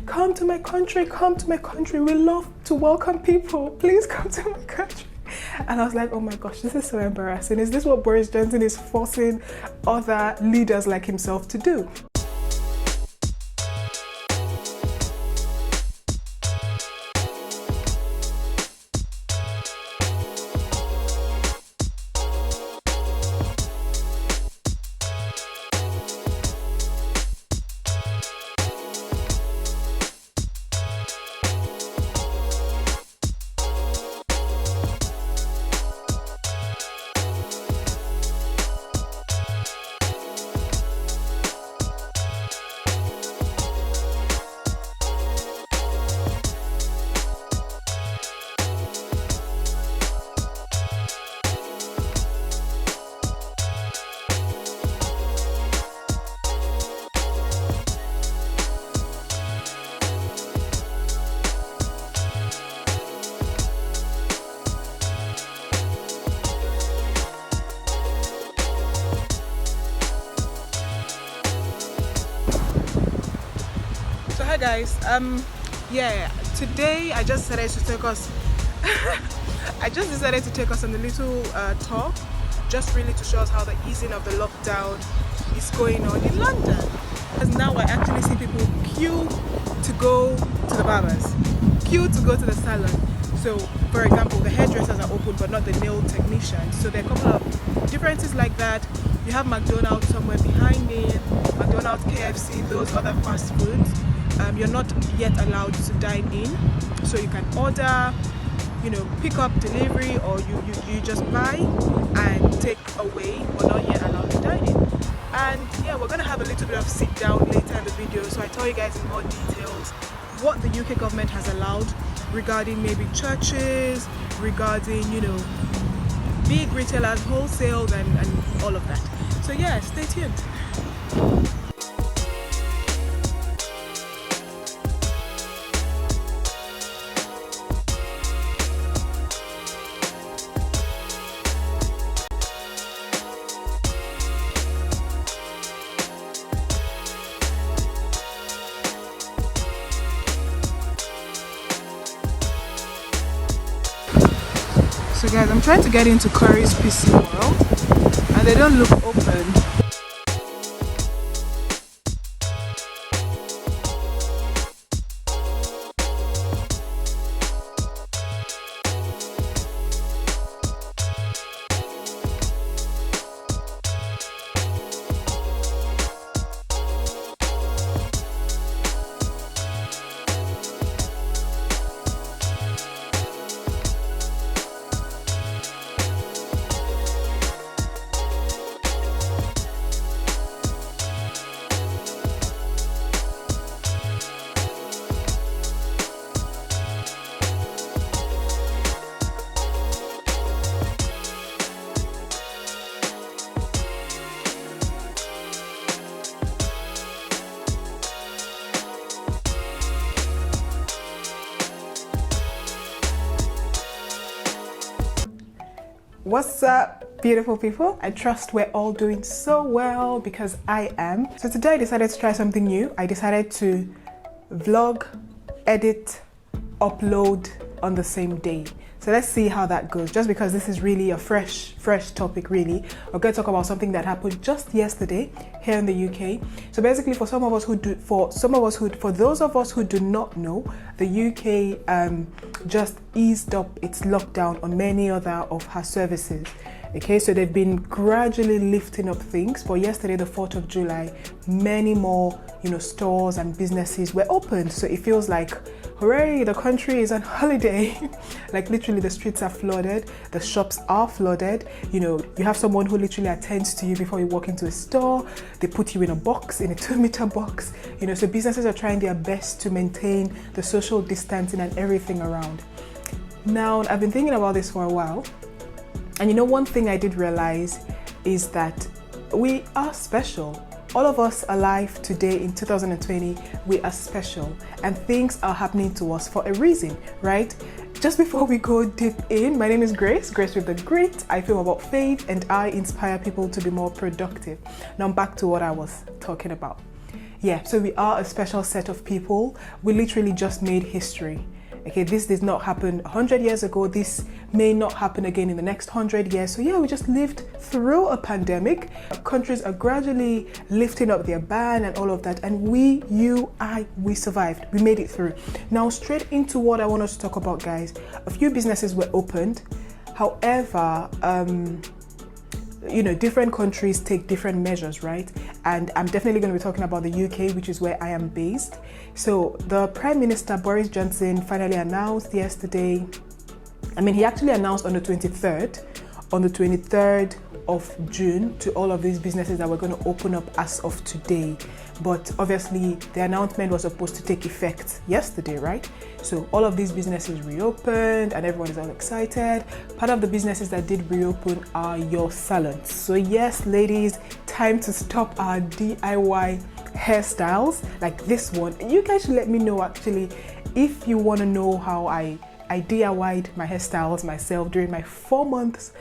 come to my country, we love to welcome people, please come to my country. And I was like, oh my gosh, this is so embarrassing. Is this what Boris Johnson is forcing other leaders like himself to do? Hi guys, today I just decided to take us on a little tour, just really to show us how the easing of the lockdown is going on in London. Because now I actually see people queue to go to the barbers, queue to go to the salon. So for example, the hairdressers are open but not the nail technicians. So there are a couple of differences like that. You have McDonald's somewhere behind me, McDonald's, KFC, those other fast foods. You're not yet allowed to dine in, so you can order, pick up, delivery, or you just buy and take away, but not yet allowed to dine in. And yeah, we're gonna have a little bit of sit down later in the video, so I tell you guys in more details what the UK government has allowed regarding maybe churches, regarding big retailers, wholesale, and all of that. So yeah, stay tuned. So guys, I'm trying to get into Curry's PC World and they don't look open. What's up, beautiful people? I trust we're all doing so well, because I am. So today I decided to try something new. I decided to vlog, edit, upload on the same day. So let's see how that goes, just because this is really a fresh topic really. We're going to talk about something that happened just yesterday here in the UK. So basically for those of us who do not know, the UK just eased up its lockdown on many other of her services. Okay, so they've been gradually lifting up things. But yesterday, the 4th of July, many more, stores and businesses were opened. So it feels like, hooray, the country is on holiday. Like literally the streets are flooded, the shops are flooded. You have someone who literally attends to you before you walk into a store. They put you in a box, in a 2-meter box. So businesses are trying their best to maintain the social distancing and everything around. Now, I've been thinking about this for a while. And one thing I did realize is that we are special. All of us alive today in 2020, we are special, and things are happening to us for a reason, right? Just before we go deep in, my name is Grace with the Grit. I film about faith and I inspire people to be more productive. Now back to what I was talking about. Yeah, so we are a special set of people. We literally just made history. Okay, this did not happen 100 years ago. This may not happen again in the next 100 years. So yeah, we just lived through a pandemic. Countries are gradually lifting up their ban and all of that. And we survived. We made it through. Now, straight into what I want us to talk about, guys. A few businesses were opened. However, you know, different countries take different measures, right? And I'm definitely going to be talking about the UK, which is where I am based. So the Prime Minister, Boris Johnson, finally announced yesterday, he actually announced on the 23rd of June to all of these businesses that we're going to open up as of today. But obviously the announcement was supposed to take effect yesterday, right? So all of these businesses reopened and everyone is all excited. Part of the businesses that did reopen are your salons. So yes, ladies, time to stop our DIY hairstyles like this one. You guys should let me know actually if you want to know how I DIY'd my hairstyles myself during my 4 months,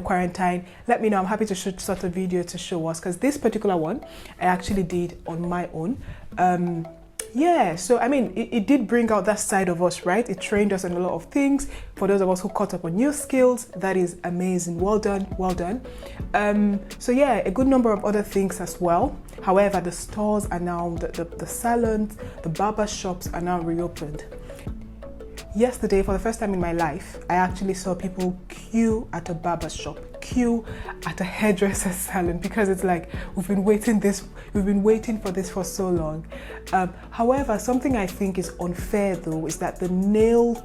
quarantine. Let me know. I'm happy to shoot sort of video to show us, because this particular one I actually did on my own. Yeah, so it did bring out that side of us, right? It trained us on a lot of things. For those of us who caught up on new skills, that is amazing. Well done, well done. So yeah, a good number of other things as well. However, the stores are now, the salons, the barber shops are now reopened. Yesterday, for the first time in my life, I actually saw people queue at a barber shop, queue at a hairdresser's salon, because it's like we've been waiting for this for so long. However, something I think is unfair though is that the nail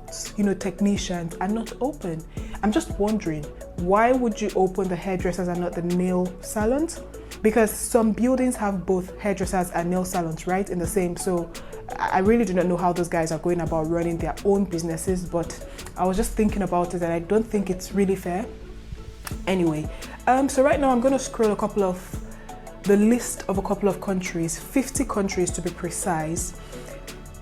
technicians are not open. I'm just wondering, why would you open the hairdressers and not the nail salons? Because some buildings have both hairdressers and nail salons, right, in the same. So I really do not know how those guys are going about running their own businesses, but I was just thinking about it and I don't think it's really fair. Anyway, so right now I'm going to scroll the list of a couple of countries, 50 countries to be precise.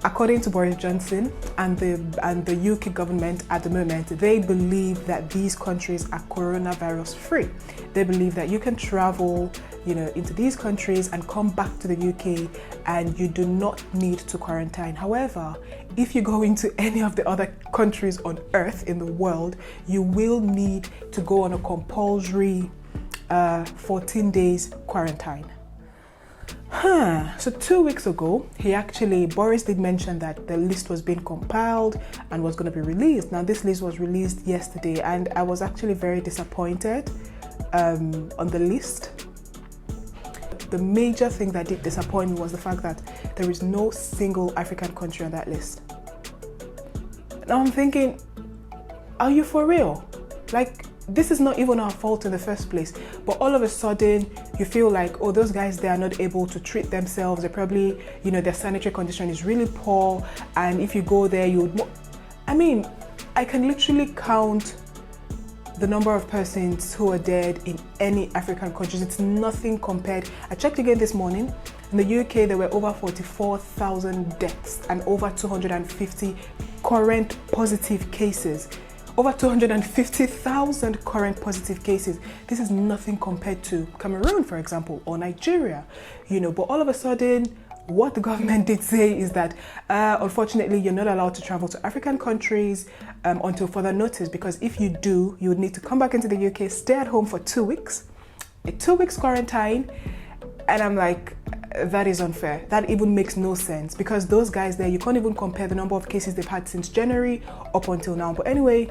According to Boris Johnson and the UK government at the moment, they believe that these countries are coronavirus free. They believe that you can travel, into these countries and come back to the UK and you do not need to quarantine. However, if you go into any of the other countries on earth in the world, you will need to go on a compulsory 14 days quarantine. So 2 weeks ago, Boris did mention that the list was being compiled and was going to be released. Now, this list was released yesterday and I was actually very disappointed on the list. The major thing that did disappoint me was the fact that there is no single African country on that list. Now I'm thinking, are you for real? Like, this is not even our fault in the first place, but all of a sudden you feel like, oh, those guys, they are not able to treat themselves. They're probably, their sanitary condition is really poor, and if you go there, you would I can literally count the number of persons who are dead in any African countries. It's nothing compared. I checked again this morning. In the UK, there were over 44,000 deaths and over 250 current positive cases. Over 250,000 current positive cases. This is nothing compared to Cameroon, for example, or Nigeria, but all of a sudden, what the government did say is that, unfortunately, you're not allowed to travel to African countries until further notice, because if you do, you would need to come back into the UK, stay at home for 2 weeks, a 2 weeks quarantine. And I'm like, that is unfair. That even makes no sense, because those guys there, you can't even compare the number of cases they've had since January up until now. But anyway,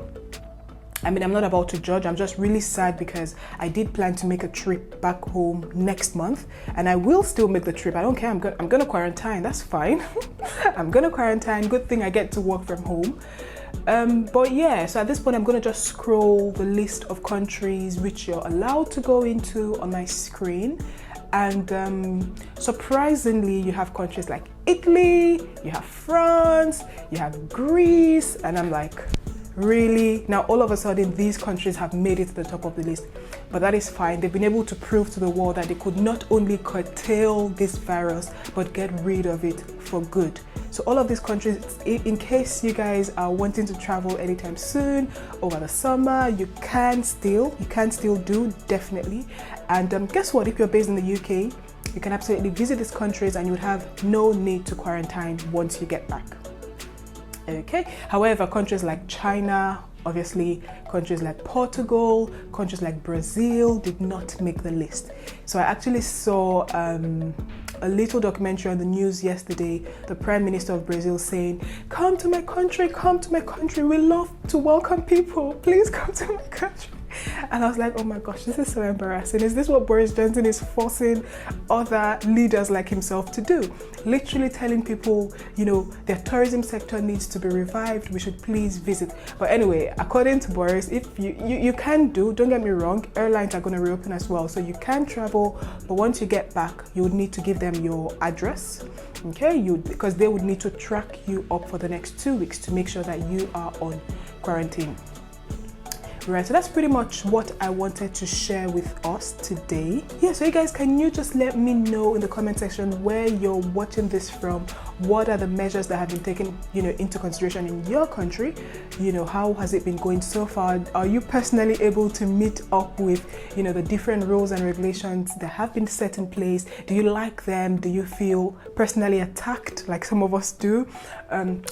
I'm not about to judge. I'm just really sad because I did plan to make a trip back home next month, and I will still make the trip. I don't care. I'm gonna quarantine. That's fine. I'm gonna quarantine. Good thing I get to work from home. But yeah, so at this point, I'm gonna just scroll the list of countries which you're allowed to go into on my screen. And surprisingly, you have countries like Italy, you have France, you have Greece, and I'm like, really? Now all of a sudden these countries have made it to the top of the list, but that is fine. They've been able to prove to the world that they could not only curtail this virus, but get rid of it for good. So all of these countries, in case you guys are wanting to travel anytime soon over the summer, you can still do, definitely. And guess what? If you're based in the UK You can absolutely visit these countries and you would have no need to quarantine once you get back. Okay, however, countries like China, obviously countries like Portugal, countries like Brazil did not make the list. So I actually saw a little documentary on the news yesterday, the Prime Minister of Brazil saying, come to my country, we love to welcome people, please come to my country. And I was like, oh my gosh, this is so embarrassing. Is this what Boris Johnson is forcing other leaders like himself to do? Literally telling people, you know, their tourism sector needs to be revived, we should please visit. But anyway, according to Boris, if you can do, don't get me wrong, airlines are going to reopen as well, so you can travel, but once you get back, you would need to give them your address, okay, because they would need to track you up for the next 2 weeks to make sure that you are on quarantine. Right, so that's pretty much what I wanted to share with us today. Yeah, so you guys, can you just let me know in the comment section where you're watching this from? What are the measures that have been taken, you know, into consideration in your country? You know, how has it been going so far? Are you personally able to meet up with, you know, the different rules and regulations that have been set in place? Do you like them? Do you feel personally attacked like some of us do?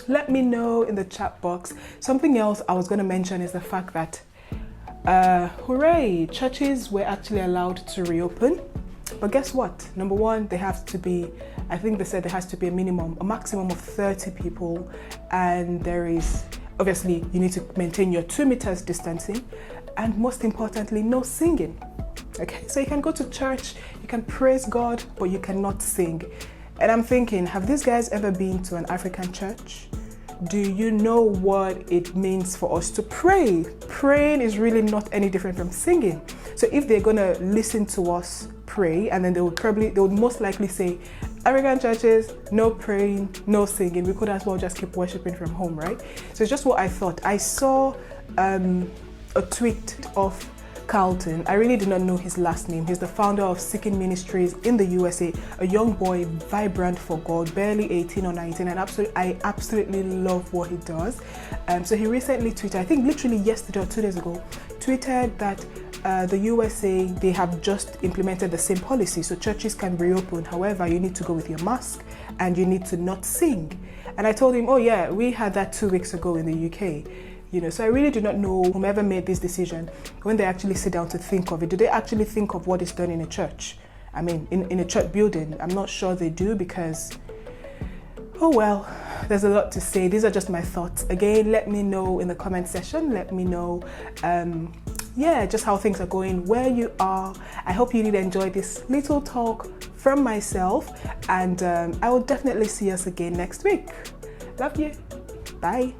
Let me know in the chat box. Something else I was going to mention is the fact that hooray, churches were actually allowed to reopen, but guess what? Number one, they have to be, I think they said there has to be a maximum of 30 people, and there is, obviously, you need to maintain your 2 meters distancing, and most importantly, no singing. Okay, so you can go to church, you can praise God, but you cannot sing. And I'm thinking, have these guys ever been to an African church? Do you know what it means for us to pray? Praying is really not any different from singing. So if they're gonna listen to us pray, and then they would most likely say, African churches, no praying, no singing. We could as well just keep worshiping from home, right? So it's just what I thought. I saw a tweet of Carlton. I really do not know his last name. He's the founder of Seeking Ministries in the USA, a young boy, vibrant for God, barely 18 or 19, and I absolutely love what he does. So he recently tweeted, I think literally yesterday or 2 days ago, tweeted that the USA, they have just implemented the same policy, so churches can reopen. However, you need to go with your mask and you need to not sing. And I told him, oh yeah, we had that 2 weeks ago in the UK. You know, so I really do not know whomever made this decision, when they actually sit down to think of it, do they actually think of what is done in a church? I mean, in a church building, I'm not sure they do, because, oh well, there's a lot to say. These are just my thoughts. Again, let me know in the comment section. Let me know, yeah, just how things are going, where you are. I hope you did enjoy this little talk from myself, and I will definitely see us again next week. Love you. Bye.